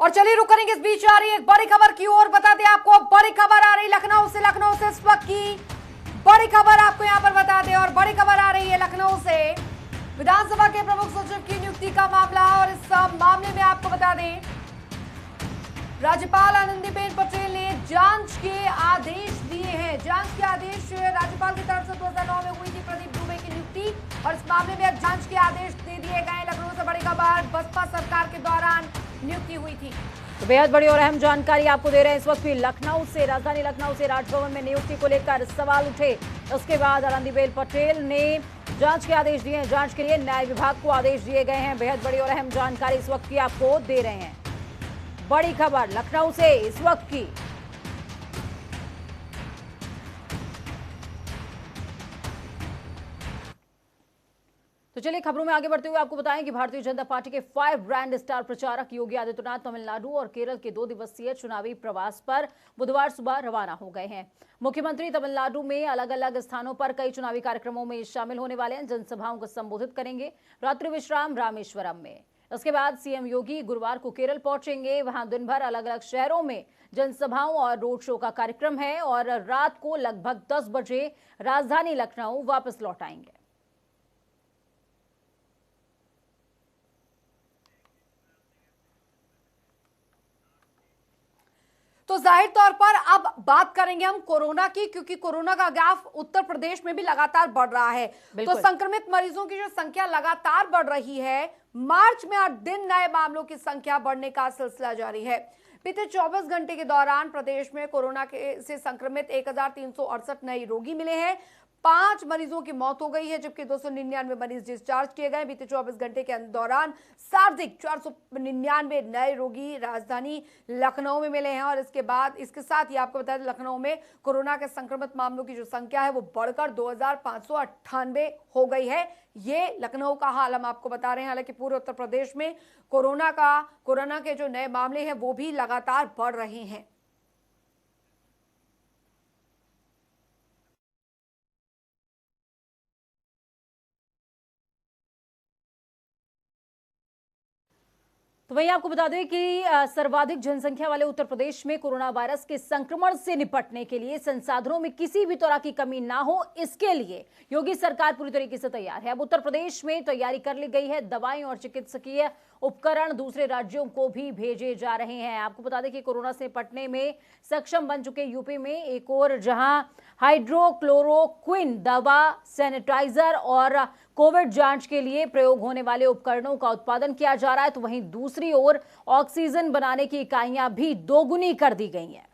और चलिए रुक करेंगे, इस बीच आ रही एक बड़ी खबर की ओर। बता दें आपको, बड़ी खबर आ रही लखनऊ से इस वक्त की बड़ी खबर आपको यहां पर बता दें। और बड़ी खबर आ रही है लखनऊ से, विधानसभा के प्रमुख सचिव की नियुक्ति का मामला। और इस मामले में आपको बता दें, राज्यपाल आनंदीबेन पटेल ने जांच के आदेश दिए हैं। जांच के आदेश राज्यपाल की तरफ से 2009 में हुई थी प्रदीप दुबे की नियुक्ति, और इस मामले में अब जांच के आदेश दे दिए गए। लखनऊ से बड़ी खबर, बसपा सरकार के दौरान नियुक्ति हुई थी। तो बेहद बड़ी और अहम जानकारी आपको दे रहे हैं इस वक्त भी। लखनऊ से, राजधानी लखनऊ से राजभवन में नियुक्ति को लेकर सवाल उठे। उसके बाद आनंदीबेन पटेल ने जांच के आदेश दिए हैं। जांच के लिए न्याय विभाग को आदेश दिए गए हैं। बेहद बड़ी और अहम जानकारी इस वक्त की आपको दे रहे हैं। बड़ी खबर लखनऊ से इस वक्त की। तो चलिए खबरों में आगे बढ़ते हुए आपको बताएं कि भारतीय जनता पार्टी के 5 ब्रांड स्टार प्रचारक योगी आदित्यनाथ तमिलनाडु और केरल के 2 दिवसीय चुनावी प्रवास पर बुधवार सुबह रवाना हो गए हैं। मुख्यमंत्री तमिलनाडु में अलग अलग स्थानों पर कई चुनावी कार्यक्रमों में शामिल होने वाले हैं। जनसभाओं को संबोधित करेंगे। रात्रि विश्राम रामेश्वरम में। इसके बाद सीएम योगी गुरुवार को केरल पहुंचेंगे। वहां दिन भर अलग अलग शहरों में जनसभाओं और रोड शो का कार्यक्रम है और रात को लगभग 10 बजे राजधानी लखनऊ वापस लौट आएंगे। तो जाहिर तौर पर अब बात करेंगे हम कोरोना की, क्योंकि कोरोना का ग्राफ उत्तर प्रदेश में भी लगातार बढ़ रहा है। तो संक्रमित मरीजों की जो संख्या लगातार बढ़ रही है, मार्च में 8 दिन नए मामलों की संख्या बढ़ने का सिलसिला जारी है। बीते 24 घंटे के दौरान प्रदेश में कोरोना से संक्रमित 1368 नए रोगी मिले हैं। 5 मरीजों की मौत हो गई है, जबकि 299 मरीज डिस्चार्ज किए गए। बीते 24 घंटे के दौरान सर्वाधिक 499 नए रोगी राजधानी लखनऊ में मिले हैं। और इसके साथ ही आपको बता दें, लखनऊ में कोरोना के संक्रमित मामलों की जो संख्या है वो बढ़कर 2598 हो गई है। ये लखनऊ का हाल हम आपको बता रहे हैं। हालांकि पूरे उत्तर प्रदेश में कोरोना के जो नए मामले हैं वो भी लगातार बढ़ रहे हैं। तो वहीं आपको बता दें कि सर्वाधिक जनसंख्या वाले उत्तर प्रदेश में कोरोना वायरस के संक्रमण से निपटने के लिए संसाधनों में किसी भी तरह की कमी ना हो, इसके लिए योगी सरकार पूरी तरीके से तैयार है। अब उत्तर प्रदेश में तैयारी कर ली गई है। दवाएं और चिकित्सकीय उपकरण दूसरे राज्यों को भी भेजे जा रहे हैं। आपको बता दें कि कोरोना से निपटने में सक्षम बन चुके यूपी में एक और जहां हाइड्रोक्लोरोक्विन दवा, सैनिटाइजर और कोविड जांच के लिए प्रयोग होने वाले उपकरणों का उत्पादन किया जा रहा है, तो वहीं दूसरी ओर ऑक्सीजन बनाने की इकाइयां भी दोगुनी कर दी गई हैं।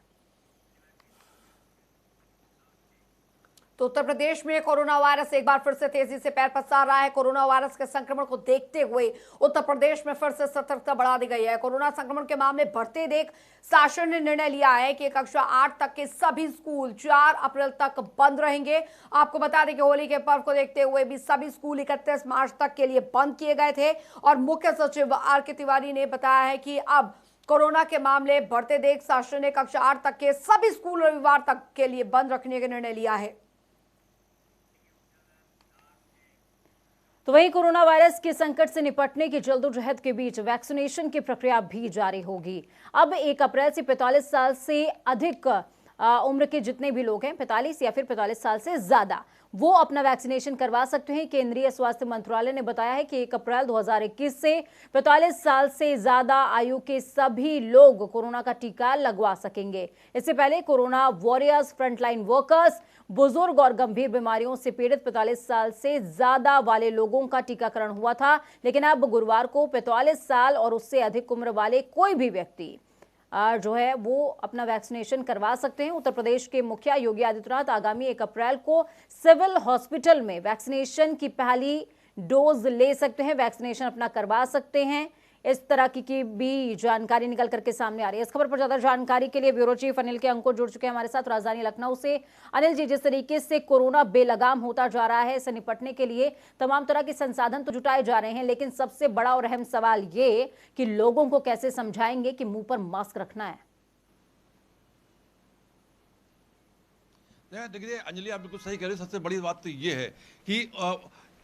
तो उत्तर प्रदेश में कोरोना वायरस एक बार फिर से तेजी से पैर पसार रहा है। कोरोना वायरस के संक्रमण को देखते हुए उत्तर प्रदेश में फिर से सतर्कता बढ़ा दी गई है। कोरोना संक्रमण के मामले बढ़ते देख शासन ने निर्णय लिया है कि कक्षा 8 तक के सभी स्कूल 4 अप्रैल तक बंद रहेंगे। आपको बता दें कि होली के पर्व को देखते हुए भी सभी स्कूल 31 मार्च तक के लिए बंद किए गए थे। और मुख्य सचिव आर.के. तिवारी ने बताया है कि अब कोरोना के मामले बढ़ते देख शासन ने कक्षा 8 तक के सभी स्कूल रविवार तक के लिए बंद रखने का निर्णय लिया है। तो वहीं कोरोना वायरस के संकट से निपटने की जद्दोजहद के बीच वैक्सीनेशन की प्रक्रिया भी जारी होगी। अब 1 अप्रैल से 45 साल से अधिक उम्र के जितने भी लोग हैं, 45 या फिर 45 साल से ज्यादा, वो अपना वैक्सीनेशन करवा सकते हैं। केंद्रीय स्वास्थ्य मंत्रालय ने बताया है कि 1 अप्रैल 2021 से 45 साल से ज्यादा आयु के सभी लोग कोरोना का टीका लगवा सकेंगे। इससे पहले कोरोना वॉरियर्स, फ्रंटलाइन वर्कर्स, बुजुर्ग और गंभीर बीमारियों से पीड़ित 45 साल से ज्यादा वाले लोगों का टीकाकरण हुआ था, लेकिन अब गुरुवार को 45 साल और उससे अधिक उम्र वाले कोई भी व्यक्ति जो है वो अपना वैक्सीनेशन करवा सकते हैं। उत्तर प्रदेश के मुखिया योगी आदित्यनाथ आगामी 1 अप्रैल को सिविल हॉस्पिटल में वैक्सीनेशन की पहली डोज ले सकते हैं, वैक्सीनेशन अपना करवा सकते हैं। इस तरह की भी जानकारी निकल करके सामने आ रही है। इस खबर पर ज्यादा जानकारी के लिए ब्यूरो चीफ अनिल के अंकुर जुड़ चुके हैं हमारे साथ राजधानी लखनऊ से। अनिल जी, जिस तरीके से कोरोना बेलगाम होता जा रहा है, इससे निपटने के लिए तमाम तरह के संसाधन तो जुटाए जा रहे हैं, लेकिन सबसे बड़ा और अहम सवाल ये कि लोगों को कैसे समझाएंगे कि मुंह पर मास्क रखना है। देखिए अंजलि, आप बिल्कुल सही कह रहे हैं। सबसे बड़ी बात तो ये है कि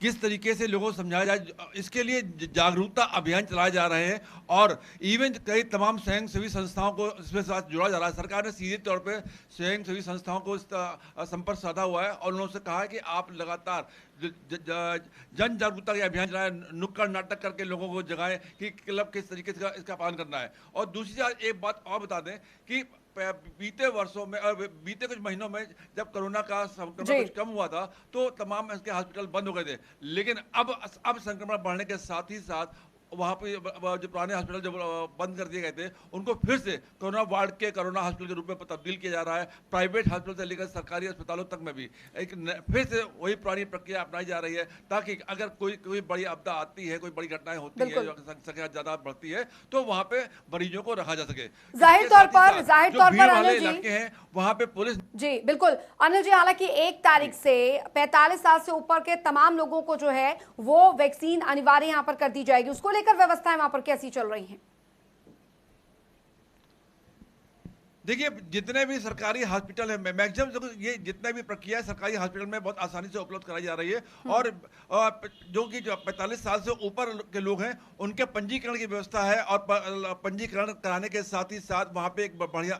किस तरीके से लोगों को समझाया जाए, इसके लिए जागरूकता अभियान चलाए जा रहे हैं। और इवन कई तमाम स्वयंसेवी संस्थाओं को इसमें साथ जुड़ा जा रहा है। सरकार ने सीधे तौर पे स्वयंसेवी संस्थाओं को संपर्क साधा हुआ है और उन्होंने कहा है कि आप लगातार जन जागरूकता के अभियान चलाएं, नुक्कड़ नाटक करके लोगों को जगाएं कि क्लब किस तरीके से इसका पालन करना है। और दूसरी एक बात और बता दें कि बीते वर्षों में और बीते कुछ महीनों में जब कोरोना का संक्रमण कुछ कम हुआ था तो तमाम इसके हॉस्पिटल बंद हो गए थे, लेकिन अब संक्रमण बढ़ने के साथ ही साथ वहाँ पे जो पुराने हॉस्पिटल जो बंद कर दिए गए थे उनको फिर से कोरोना वार्ड के कोरोना हॉस्पिटल के रूप में तब्दील किया जा रहा है। प्राइवेट हॉस्पिटल से लेकर सरकारी अस्पतालों तक में भी फिर से वही पुरानी प्रक्रिया अपनाई जा रही है, ताकि अगर कोई बड़ी आपदा आती है, कोई बड़ी घटनाएं होती है, संख्या ज्यादा बढ़ती है, तो वहाँ पे मरीजों को रखा जा सके। जाहिर तौर पर अनिल इलाके हैं वहाँ पे पुलिस जी बिल्कुल अनिल जी, हालांकि 1 तारीख से 45 साल से ऊपर के तमाम लोगों को जो है वो वैक्सीन अनिवार्य यहाँ पर कर दी जाएगी, उसको लेकर व्यवस्थाएं वहां पर कैसी चल रही हैं? देखिए, जितने भी सरकारी हॉस्पिटल है मैक्सिमम ये जितने भी प्रक्रिया सरकारी हॉस्पिटल में बहुत आसानी से उपलब्ध कराई जा रही है। और जो 45 साल से ऊपर के लोग हैं उनके पंजीकरण की व्यवस्था है और पंजीकरण कराने के साथ ही साथ वहाँ पे एक बढ़िया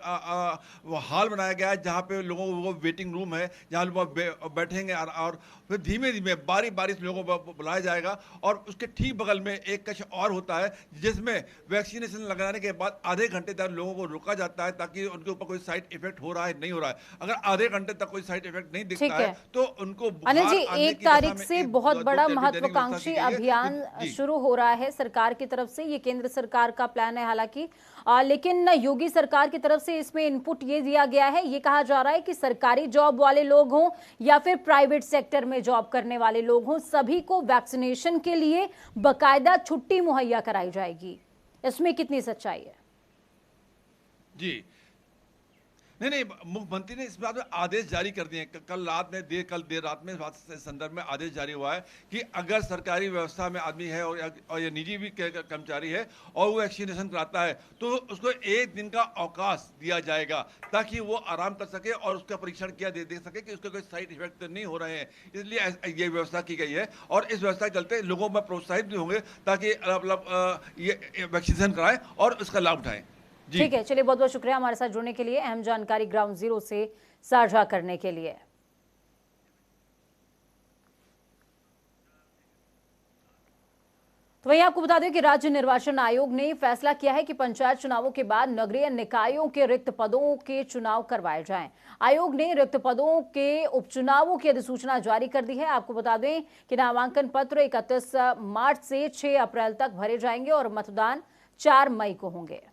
हॉल बनाया गया है जहाँ पे लोगों को वेटिंग रूम है जहाँ लोग बैठेंगे और फिर धीमे धीमे बारी बारी से लोगों को बुलाया जाएगा। और उसके ठीक बगल में एक कक्ष और होता है जिसमें वैक्सीनेशन लगाने के बाद आधे घंटे तक लोगों को रोका जाता है ताकि उनके ऊपर कोई साइड इफेक्ट हो रहा है नहीं हो रहा है। अगर आधे घंटे तक कोई साइड इफेक्ट नहीं दिखता है तो उनको अनिल जी 1 तारीख से बहुत बड़ा महत्वाकांक्षी अभियान शुरू हो रहा है सरकार की तरफ से, ये केंद्र सरकार का प्लान है हालांकि, लेकिन योगी सरकार की तरफ से इसमें इनपुट ये दिया गया है, ये कहा जा रहा है कि सरकारी जॉब वाले लोग हों या फिर प्राइवेट सेक्टर में जॉब करने वाले लोग हों, सभी को वैक्सीनेशन के लिए बकायदा छुट्टी मुहैया कराई जाएगी। इसमें कितनी सच्चाई है? जी नहीं, मुख्यमंत्री ने इस बात में आदेश जारी कर दिए। कल देर रात में इस बात के संदर्भ में आदेश जारी हुआ है कि अगर सरकारी व्यवस्था में आदमी है और ये निजी भी कर्मचारी है और वो वैक्सीनेशन कराता है तो उसको 1 दिन का अवकाश दिया जाएगा ताकि वो आराम कर सके और उसका परीक्षण किया देख सके कि उसके कोई साइड इफेक्ट नहीं हो रहे हैं। इसलिए ये व्यवस्था की गई है और इस व्यवस्था के चलते लोगों में प्रोत्साहित भी होंगे ताकि ये वैक्सीनेशन कराएं और उसका लाभ उठाएं। ठीक है, चलिए बहुत बहुत शुक्रिया हमारे साथ जुड़ने के लिए, अहम जानकारी ग्राउंड जीरो से साझा करने के लिए। तो वहीं आपको बता दें कि राज्य निर्वाचन आयोग ने फैसला किया है कि पंचायत चुनावों के बाद नगरीय निकायों के रिक्त पदों के चुनाव करवाए जाएं। आयोग ने रिक्त पदों के उपचुनावों की अधिसूचना जारी कर दी है। आपको बता दें कि नामांकन पत्र 31 मार्च से 6 अप्रैल तक भरे जाएंगे और मतदान 4 मई को होंगे।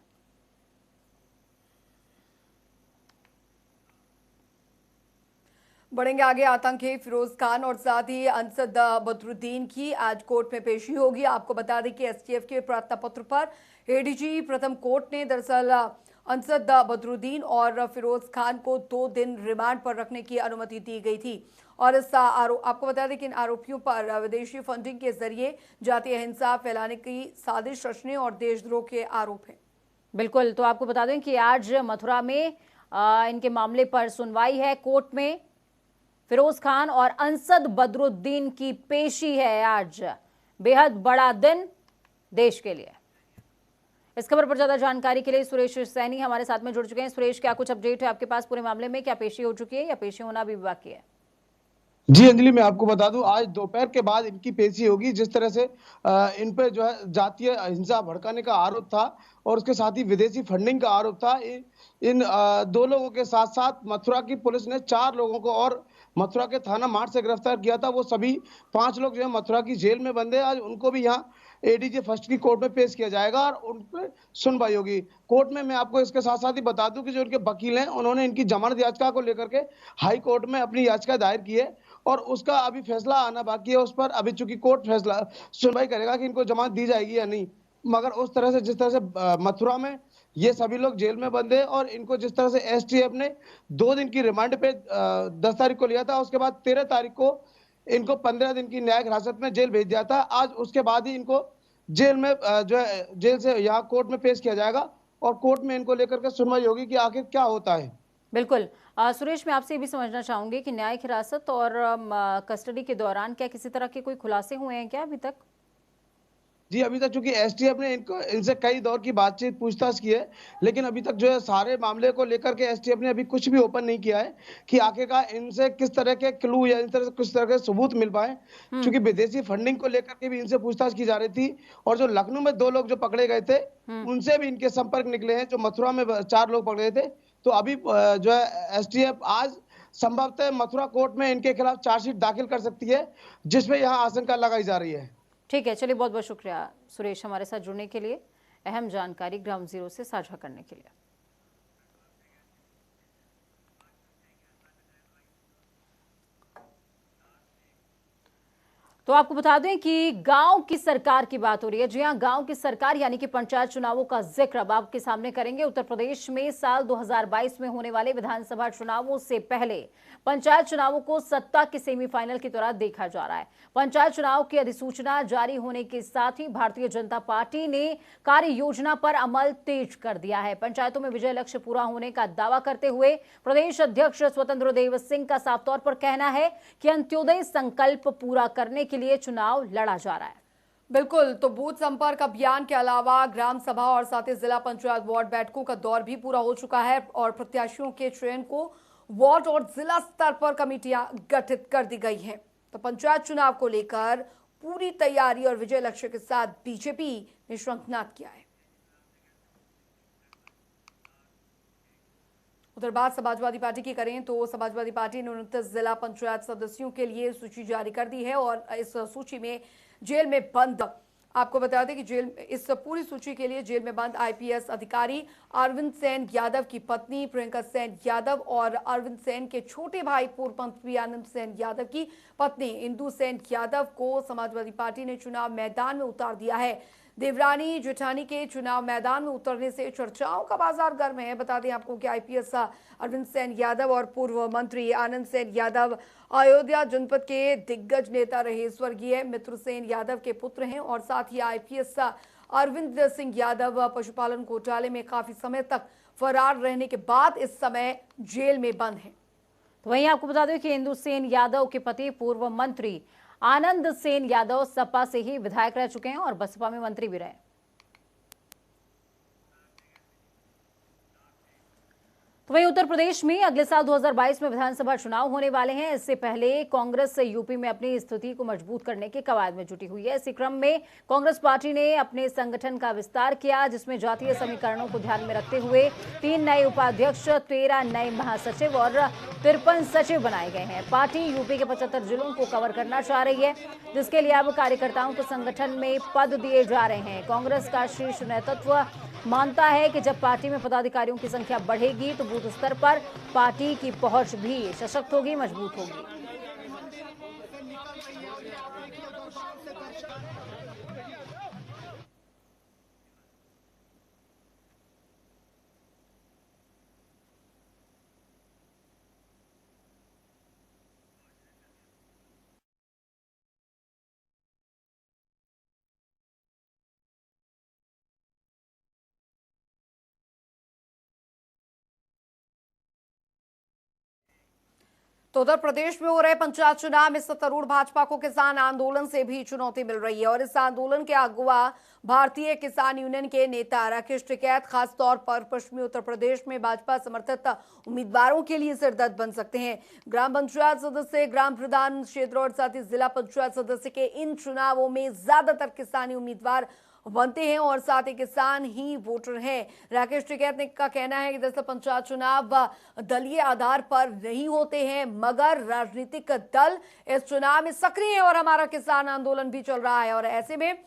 बढ़ेंगे आगे। आतंकी फिरोज खान और साथ ही अंसद बदरुद्दीन की आज कोर्ट में पेशी होगी। आपको बता दें कि एसटीएफ के प्रार्थना पत्र पर एडीजी प्रथम कोर्ट ने दरअसल अंसद बदरुद्दीन और फिरोज खान को 2 दिन रिमांड पर रखने की अनुमति दी गई थी। और इस आपको बता दें कि इन आरोपियों पर विदेशी फंडिंग के जरिए जातीय हिंसा फैलाने की साजिश रचने और देशद्रोह के आरोप हैं। बिल्कुल, तो आपको बता दें कि आज मथुरा में इनके मामले पर सुनवाई है कोर्ट में। फिरोज खान और अंसद बदरुद्दीन की पेशी है आज, बेहद बड़ा दिन देश के लिए। इस खबर पर ज्यादा जानकारी के लिए सुरेश सैनी हमारे साथ में जुड़ चुके हैं। सुरेश, क्या कुछ अपडेट है आपके पास पूरे मामले में? क्या पेशी हो चुकी है या पेशी होना भी बाकी है? जी अंजलि, मैं आपको बता दूं आज दोपहर के बाद इनकी पेशी होगी। जिस तरह से इन पे जो है जातीय हिंसा भड़काने का आरोप था और उसके साथ ही विदेशी फंडिंग का आरोप था। इन 2 लोगों के साथ साथ मथुरा की पुलिस ने 4 लोगों को और मथुरा के थाना मार्ट से गिरफ्तार किया था। वो सभी 5 लोग जो है मथुरा की जेल में बंद है। आज उनको भी यहाँ एडीजे फर्स्ट की कोर्ट में पेश किया जाएगा और उन पर सुनवाई होगी कोर्ट में। मैं आपको इसके साथ साथ ही बता दूं कि जो उनके वकील हैं उन्होंने इनकी जमानत याचिका को लेकर के हाई कोर्ट में अपनी याचिका दायर की है और उसका अभी फैसला आना बाकी है उस पर। अभी चूंकि कोर्ट फैसला सुनवाई करेगा कि इनको जमानत दी जाएगी या नहीं, मगर उस तरह से जिस तरह से मथुरा में ये सभी लोग जेल में बंद है और इनको जिस तरह से एसटीएफ ने 2 दिन की रिमांड पे 10 तारीख को लिया था, उसके बाद 13 तारीख को इनको 15 दिन की न्यायिक हिरासत में जेल भेज दिया था। आज उसके बाद ही इनको जेल में जो है जेल से यहाँ कोर्ट में पेश किया जाएगा और कोर्ट में इनको लेकर के सुनवाई होगी कि आखिर क्या होता है। बिल्कुल। सुरेश, मैं आपसे ये भी समझना चाहूंगी कि न्यायिक हिरासत और कस्टडी के दौरान क्या किसी तरह के कोई खुलासे हुए हैं क्या अभी तक? जी, अभी तक चूंकि एसटीएफ ने इनसे कई दौर की बातचीत पूछताछ की है, लेकिन अभी तक जो है सारे मामले को लेकर के एसटीएफ ने अभी कुछ भी ओपन नहीं किया है कि आखिरकार इनसे किस तरह के क्लू या इन तरह से किस तरह के सबूत मिल पाए। चूंकि विदेशी फंडिंग को लेकर के भी इनसे पूछताछ की जा रही थी, और जो लखनऊ में 2 लोग जो पकड़े गए थे, उनसे भी इनके संपर्क निकले हैं। जो मथुरा में 4 लोग पकड़े थे, तो अभी जो है एसटीएफ आज संभवतः मथुरा कोर्ट में इनके खिलाफ चार्जशीट दाखिल कर सकती है, जिसमें यहाँ आशंका लगाई जा रही है। ठीक है, चलिए, बहुत बहुत शुक्रिया सुरेश हमारे साथ जुड़ने के लिए, अहम जानकारी ग्राउंड जीरो से साझा करने के लिए। तो आपको बता दें कि गांव की सरकार की बात हो रही है। जी हां, गांव की सरकार यानी कि पंचायत चुनावों का जिक्र अब आपके सामने करेंगे। उत्तर प्रदेश में साल 2022 में होने वाले विधानसभा चुनावों से पहले पंचायत चुनावों को सत्ता के सेमीफाइनल की तरह देखा जा रहा है। पंचायत चुनाव की अधिसूचना जारी होने के साथ ही भारतीय जनता पार्टी ने कार्य योजना पर अमल तेज कर दिया है। पंचायतों में विजय लक्ष्य पूरा होने का दावा करते हुए प्रदेश अध्यक्ष स्वतंत्र देव सिंह का साफ तौर पर कहना है कि अंत्योदय संकल्प पूरा करने के लिए चुनाव लड़ा जा रहा है। बिल्कुल, तो बूथ संपर्क अभियान के अलावा ग्राम सभा और साथ ही जिला पंचायत वार्ड बैठकों का दौर भी पूरा हो चुका है और प्रत्याशियों के चयन को वार्ड और जिला स्तर पर कमेटियां गठित कर दी गई हैं। तो पंचायत चुनाव को लेकर पूरी तैयारी और विजय लक्ष्य के साथ बीजेपी ने शंखनाद किया है। उधर बात समाजवादी पार्टी की करें तो समाजवादी पार्टी ने 29 जिला पंचायत सदस्यों के लिए सूची जारी कर दी है और इस सूची में जेल में बंद, आपको बता दें कि इस पूरी सूची के लिए जेल में बंद आईपीएस अधिकारी अरविंद सेन यादव की पत्नी प्रियंका सेन यादव और अरविंद सेन के छोटे भाई पूर्व मंत्री आनंद सेन यादव की पत्नी इंदु सेन यादव को समाजवादी पार्टी ने चुनाव मैदान में उतार दिया है। देवरानी जेठानी के चुनाव मैदान में उतरने से चर्चाओं का बाजार गर्म है। बता दें आपको कि आईपीएस अरविंद सेन यादव और पूर्व मंत्री आनंद सेन यादव अयोध्या जनपद के दिग्गज नेता रहे स्वर्गीय मित्र सेन यादव के पुत्र हैं और साथ ही आईपीएस अरविंद सिंह यादव पशुपालन घोटाले में काफी समय तक फरार रहने के बाद इस समय जेल में बंद हैं। तो वहीं आपको बता दें कि इंदु सेन यादव के पति पूर्व मंत्री आनंद सेन यादव सपा से ही विधायक रह चुके हैं और बसपा में मंत्री भी रहे। तो वहीं उत्तर प्रदेश में अगले साल 2022 में विधानसभा चुनाव होने वाले हैं। इससे पहले कांग्रेस यूपी में अपनी स्थिति को मजबूत करने के कवायद में जुटी हुई है। इसी क्रम में कांग्रेस पार्टी ने अपने संगठन का विस्तार किया, जिसमें जातीय समीकरणों को ध्यान में रखते हुए 3 नए उपाध्यक्ष, 13 नए महासचिव और 53 सचिव बनाए गए हैं। पार्टी यूपी के 75 जिलों को कवर करना चाह रही है, जिसके लिए अब कार्यकर्ताओं को संगठन में पद दिए जा रहे हैं। कांग्रेस का शीर्ष नेतृत्व मानता है कि जब पार्टी में पदाधिकारियों की संख्या बढ़ेगी तो बूथ स्तर पर पार्टी की पहुंच भी सशक्त होगी, मजबूत होगी। तो उत्तर प्रदेश में हो रहे पंचायत चुनाव में सत्तारूढ़ भाजपा को किसान आंदोलन से भी चुनौती मिल रही है और इस आंदोलन के अगुवा भारतीय किसान यूनियन के नेता राकेश टिकैत खासतौर पर पश्चिमी उत्तर प्रदेश में भाजपा समर्थित उम्मीदवारों के लिए सिरदर्द बन सकते हैं। ग्राम पंचायत सदस्य, ग्राम प्रधान क्षेत्र और साथ ही जिला पंचायत सदस्य के इन चुनावों में ज्यादातर किसानी उम्मीदवार बनते हैं और साथ ही किसान ही वोटर हैं। राकेश टिकैत का कहना है कि दरअसल पंचायत चुनाव दलीय आधार पर नहीं होते हैं, मगर राजनीतिक दल इस चुनाव में सक्रिय है और हमारा किसान आंदोलन भी चल रहा है। और ऐसे में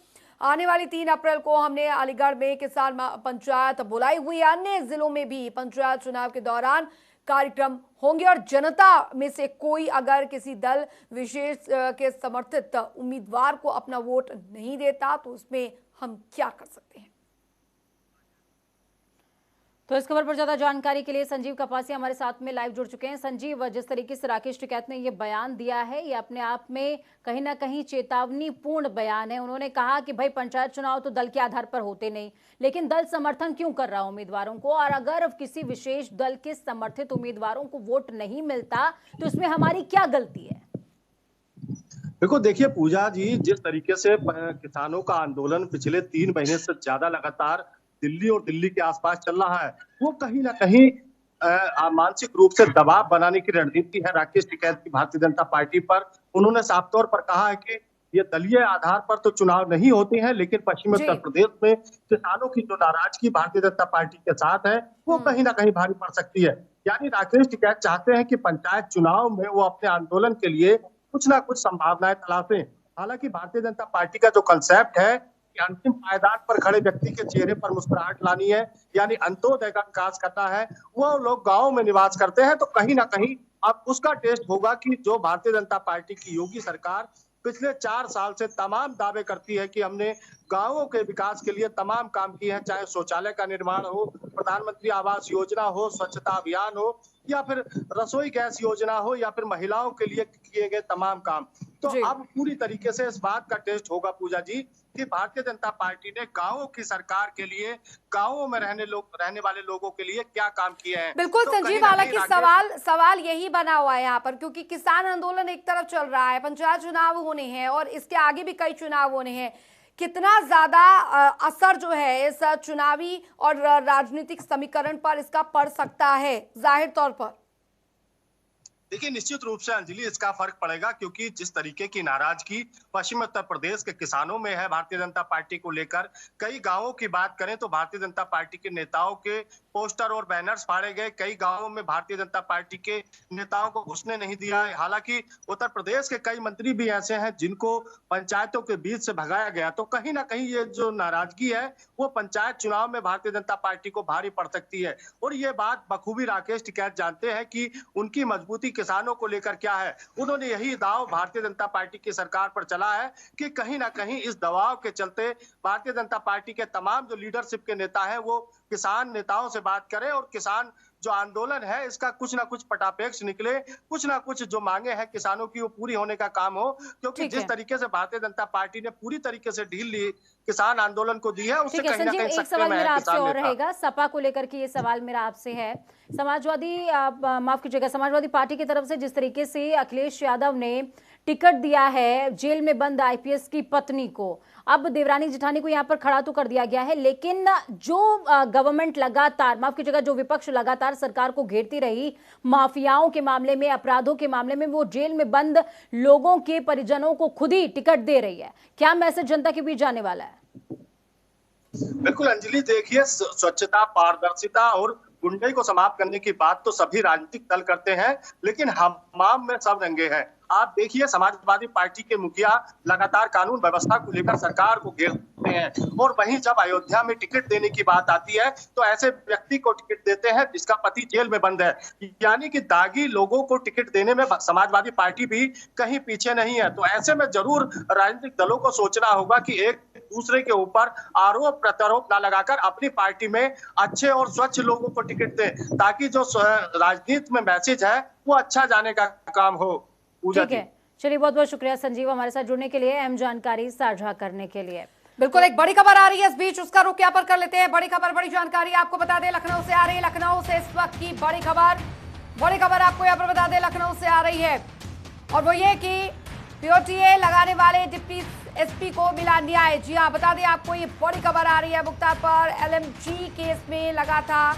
आने वाली 3 अप्रैल को हमने अलीगढ़ में किसान पंचायत बुलाई हुई है। अन्य जिलों में भी पंचायत चुनाव के दौरान कार्यक्रम होंगे और जनता में से कोई अगर किसी दल विशेष के समर्थित उम्मीदवार को अपना वोट नहीं देता तो उसमें हम क्या कर सकते हैं। तो इस खबर पर ज्यादा जानकारी के लिए संजीव कपासी हमारे साथ में लाइव जुड़ चुके हैं। संजीव, जिस तरीके से राकेश टिकैत ने ये बयान दिया है, ये अपने आप में कहीं ना कहीं चेतावनीपूर्ण बयान है। उन्होंने कहा कि भाई पंचायत चुनाव तो दल के आधार पर होते नहीं, लेकिन दल समर्थन क्यों कर रहा है उम्मीदवारों को, और अगर किसी विशेष दल के समर्थित उम्मीदवारों को वोट नहीं मिलता तो इसमें हमारी क्या गलती है? देखो, देखिए पूजा जी, जिस तरीके से किसानों का आंदोलन पिछले 3 महीने से ज्यादा लगातार दिल्ली और दिल्ली के आसपास चल रहा है, वो कहीं ना कहीं मानसिक रूप से दबाव बनाने की रणनीति है राकेश टिकैत की भारतीय जनता पार्टी पर। उन्होंने साफ तौर पर कहा है कि ये दलीय आधार पर तो चुनाव नहीं होते हैं, लेकिन पश्चिमी उत्तर प्रदेश में किसानों की जो नाराजगी भारतीय जनता पार्टी के साथ है, वो कहीं ना कहीं भारी पड़ सकती है। यानी राकेश टिकैत चाहते हैं कि पंचायत चुनाव में वो अपने आंदोलन के लिए कुछ ना कुछ संभावनाएं तलाशें। हालांकि भारतीय जनता पार्टी का जो कंसेप्ट है कि अंतिम पायदान पर खड़े व्यक्ति के चेहरे पर मुस्कुराहट लानी है, यानी अंत्योदय का विकास करना है, वो लोग गांव में निवास करते हैं, तो कहीं ना कहीं अब उसका टेस्ट होगा कि जो भारतीय जनता पार्टी की योगी सरकार पिछले 4 साल से तमाम दावे करती है कि हमने गांवों के विकास के लिए तमाम काम किए हैं, चाहे शौचालय का निर्माण हो, प्रधानमंत्री आवास योजना हो, स्वच्छता अभियान हो, या फिर रसोई गैस योजना हो, या फिर महिलाओं के लिए किए गए तमाम काम। तो अब पूरी तरीके से इस बात का टेस्ट होगा पूजा जी कि भारतीय जनता पार्टी ने गांवों की सरकार के लिए, गांवों में रहने वाले लोगों के लिए क्या काम किए हैं। बिल्कुल तो संजीव, हालांकि सवाल यही बना हुआ है यहाँ पर, क्योंकि किसान आंदोलन एक तरफ चल रहा है, पंचायत चुनाव होने हैं और इसके आगे भी कई चुनाव होने हैं। कितना ज्यादा असर जो है इस चुनावी और राजनीतिक समीकरण पर इसका पड़ सकता है जाहिर तौर पर? देखिए, निश्चित रूप से अंजलि इसका फर्क पड़ेगा, क्योंकि जिस तरीके की नाराजगी पश्चिमी उत्तर प्रदेश के किसानों में है भारतीय जनता पार्टी को लेकर, कई गांवों की बात करें तो भारतीय जनता पार्टी के नेताओं के पोस्टर और बैनर्स फाड़े गए, कई गांवों में भारतीय जनता पार्टी के नेताओं को घुसने नहीं दिया है। हालांकि उत्तर प्रदेश के कई मंत्री भी ऐसे हैं जिनको पंचायतों के बीच से भगाया गया, तो कहीं ना कहीं ये जो नाराजगी है वो पंचायत चुनाव में भारतीय जनता पार्टी को भारी पड़ सकती है। और ये बात बखूबी राकेश टिकैत जानते हैं कि उनकी मजबूती किसानों को लेकर क्या है। उन्होंने यही दाव भारतीय जनता पार्टी की सरकार पर चला है कि कहीं ना कहीं इस दबाव के चलते भारतीय जनता पार्टी के तमाम जो लीडरशिप के नेता हैं वो किसान नेताओं से बात करें और किसान जो आंदोलन है इसका कुछ ना कुछ पटापेक्ष निकले, कुछ ना कुछ जो मांगे हैं किसानों की वो पूरी होने का काम हो। क्योंकि जिस तरीके से भारतीय जनता पार्टी ने पूरी तरीके से ढील ली किसान आंदोलन को दी है, उससे कहीं ना कहीं एक सवाल मेरा आपसे और रहेगा, सपा को लेकर के ये सवाल मेरा आपसे है। समाजवादी पार्टी की तरफ से जिस तरीके से अखिलेश यादव ने टिकट दिया है जेल में बंद आईपीएस की पत्नी को, अब देवरानी जेठानी को यहाँ पर खड़ा तो कर दिया गया है, लेकिन जो गवर्नमेंट लगातार, माफ कीजिएगा, जो विपक्ष लगातार सरकार को घेरती रही माफियाओं के मामले में, अपराधों के मामले में, वो जेल में बंद लोगों के परिजनों को खुद ही टिकट दे रही है। क्या मैसेज जनता के बीच जाने वाला है? बिल्कुल अंजलि, देखिए, स्वच्छता, पारदर्शिता और गुंडे को समाप्त करने की बात तो सभी राजनीतिक दल करते हैं, लेकिन हमाम में सब रंगे हैं। आप देखिए, समाजवादी पार्टी के मुखिया लगातार कानून व्यवस्था को लेकर सरकार को घेरते हैं, और वहीं जब अयोध्या में टिकट देने की बात आती है तो ऐसे व्यक्ति को टिकट देते हैं जिसका पति जेल में बंद है। यानी कि दागी लोगों को टिकट देने में समाजवादी पार्टी भी कहीं पीछे नहीं है। तो ऐसे में जरूर राजनीतिक दलों को सोचना होगा कि एक दूसरे के ऊपर आरोप प्रत्यारोप न लगाकर अपनी पार्टी में अच्छे और स्वच्छ लोगों को टिकट दें, ताकि जो राजनीति में मैसेज है वो अच्छा जाने का काम हो। ठीक है, चलिए, बहुत बहुत शुक्रिया संजीव हमारे साथ जुड़ने के लिए, अहम जानकारी साझा करने के लिए। बिल्कुल, एक बड़ी खबर आ रही है इस बीच, उसका रुख यहाँ पर कर लेते हैं। बड़ी खबर, बड़ी जानकारी आपको बता दें, लखनऊ से आ रही है। लखनऊ से इस वक्त की बड़ी खबर आपको यहाँ पर बता दें, लखनऊ से आ रही है, और वो ये कि पीओटीए लगाने वाले डिप्टी एसपी को मिला न्याय। जी हाँ, बता दें आपको, ये बड़ी खबर आ रही है। मुख्तार पर एलएमजी केस में लगा था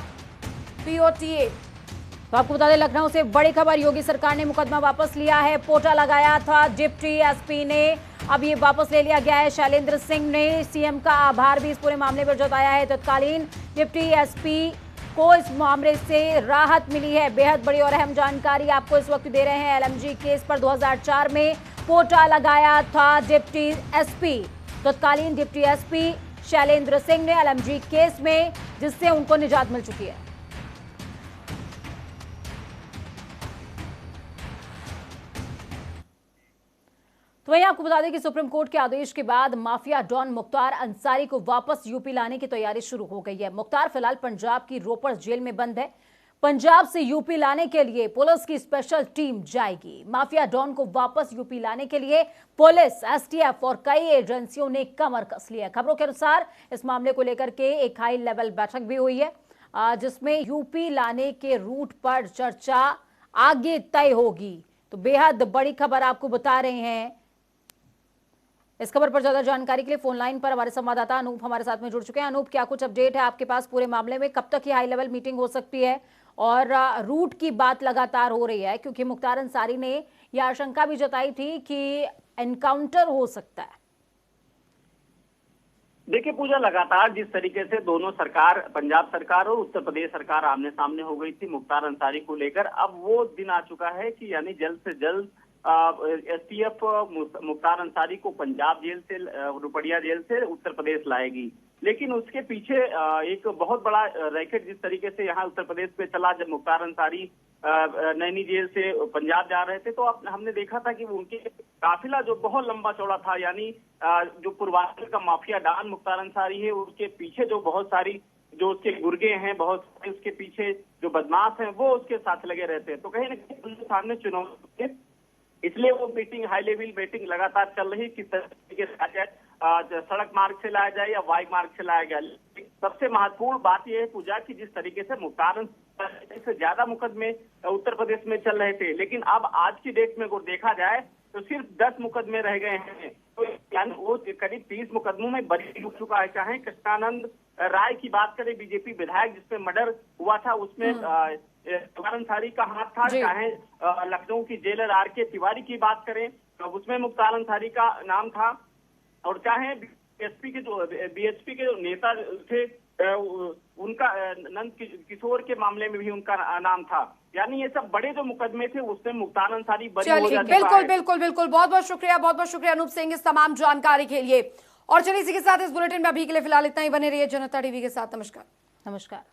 पीओटीए। तो आपको बता दें, लखनऊ से बड़ी खबर, योगी सरकार ने मुकदमा वापस लिया है। पोटा लगाया था डिप्टी एसपी ने, अब ये वापस ले लिया गया है। शैलेंद्र सिंह ने सीएम का आभार भी इस पूरे मामले पर जताया है। तत्कालीन डिप्टी एसपी को इस मामले से राहत मिली है। बेहद बड़ी और अहम जानकारी आपको इस वक्त दे रहे हैं। एलएमजी केस पर 2004 में पोटा लगाया था डिप्टी एसपी, तत्कालीन डिप्टी एसपी शैलेंद्र सिंह ने एलएमजी केस में, जिससे उनको निजात मिल चुकी है। तो तो वहीं आपको बता दें कि सुप्रीम कोर्ट के आदेश के बाद माफिया डॉन मुख्तार अंसारी को वापस यूपी लाने की तैयारी शुरू हो गई है। मुख्तार फिलहाल पंजाब की रोपड़ जेल में बंद है। पंजाब से यूपी लाने के लिए पुलिस की स्पेशल टीम जाएगी। माफिया डॉन को वापस यूपी लाने के लिए पुलिस, एसटीएफ और कई एजेंसियों ने कमर कस ली है। खबरों के अनुसार इस मामले को लेकर के एक हाई लेवल बैठक भी हुई है, जिसमें यूपी लाने के रूट पर चर्चा आगे तय होगी। तो बेहद बड़ी खबर आपको बता रहे हैं। इस खबर पर ज्यादा जानकारी के लिए फोन लाइन पर हमारे संवाददाता अनूप हमारे साथ में जुड़ चुके हैं। अनूप, क्या कुछ अपडेट है आपके पास पूरे मामले में? कब तक ये हाई लेवल मीटिंग हो सकती है? और रूट की बात लगातार हो रही है, क्योंकि मुख्तार अंसारी ने यह आशंका भी जताई थी कि एनकाउंटर हो सकता है। देखिए पूजा, लगातार जिस तरीके से दोनों सरकार, पंजाब सरकार और उत्तर प्रदेश सरकार आमने सामने हो गई थी मुख्तार अंसारी को लेकर, अब वो दिन आ चुका है कि यानी जल्द से जल्द एसटीएफ मुख्तार अंसारी को पंजाब जेल से, रुपड़िया जेल से उत्तर प्रदेश लाएगी। लेकिन उसके पीछे एक बहुत बड़ा रैकेट जिस तरीके से यहाँ उत्तर प्रदेश में चला, जब मुख्तार अंसारी नैनी जेल से पंजाब जा रहे थे, तो हमने देखा था कि उनके काफिला जो बहुत लंबा चौड़ा था, यानी जो पूर्वांचल का माफिया डॉन मुख्तार अंसारी है, उसके पीछे जो बहुत सारी जो उसके गुर्गे हैं, बहुत सारे उसके पीछे जो बदमाश हैं, वो उसके साथ लगे रहते हैं। तो कहीं न कहीं उनके सामने चुनौती, इसलिए वो मीटिंग, हाई लेवल मीटिंग लगातार चल रही, किस तरीके से सड़क मार्ग से लाया जाए या वायु मार्ग से लाया जाए। सबसे महत्वपूर्ण बात यह है पूजा की जिस तरीके से मुख्तार से ज्यादा मुकदमे उत्तर प्रदेश में चल रहे थे, लेकिन अब आज की डेट में अगर देखा जाए तो सिर्फ 10 मुकदमे रह गए हैं। तो यानी वो करीब 30 मुकदमों में बरी डूब चुका है। चाहे कृष्णानंद राय की बात करें, बीजेपी विधायक जिसमें मर्डर हुआ था, उसमें मुख्तार अंसारी का हाथ था। चाहे लखनऊ की जेलर आर.के. तिवारी की बात करें, उसमें मुख्तार अंसारी का नाम था। और चाहे बीएसपी के जो नेता थे, उनका नंद किशोर के मामले में भी उनका नाम था। यानी ये सब बड़े जो मुकदमे थे उसमें मुख्तार अंसारी बरी हो जाता है। बिल्कुल बिल्कुल बिल्कुल, बहुत बहुत शुक्रिया अनूप सिंह इस तमाम जानकारी के लिए। और चलिए इसी के साथ इस बुलेटिन में अभी के लिए फिलहाल इतना ही। बने रहिए जनता टीवी के साथ। नमस्कार।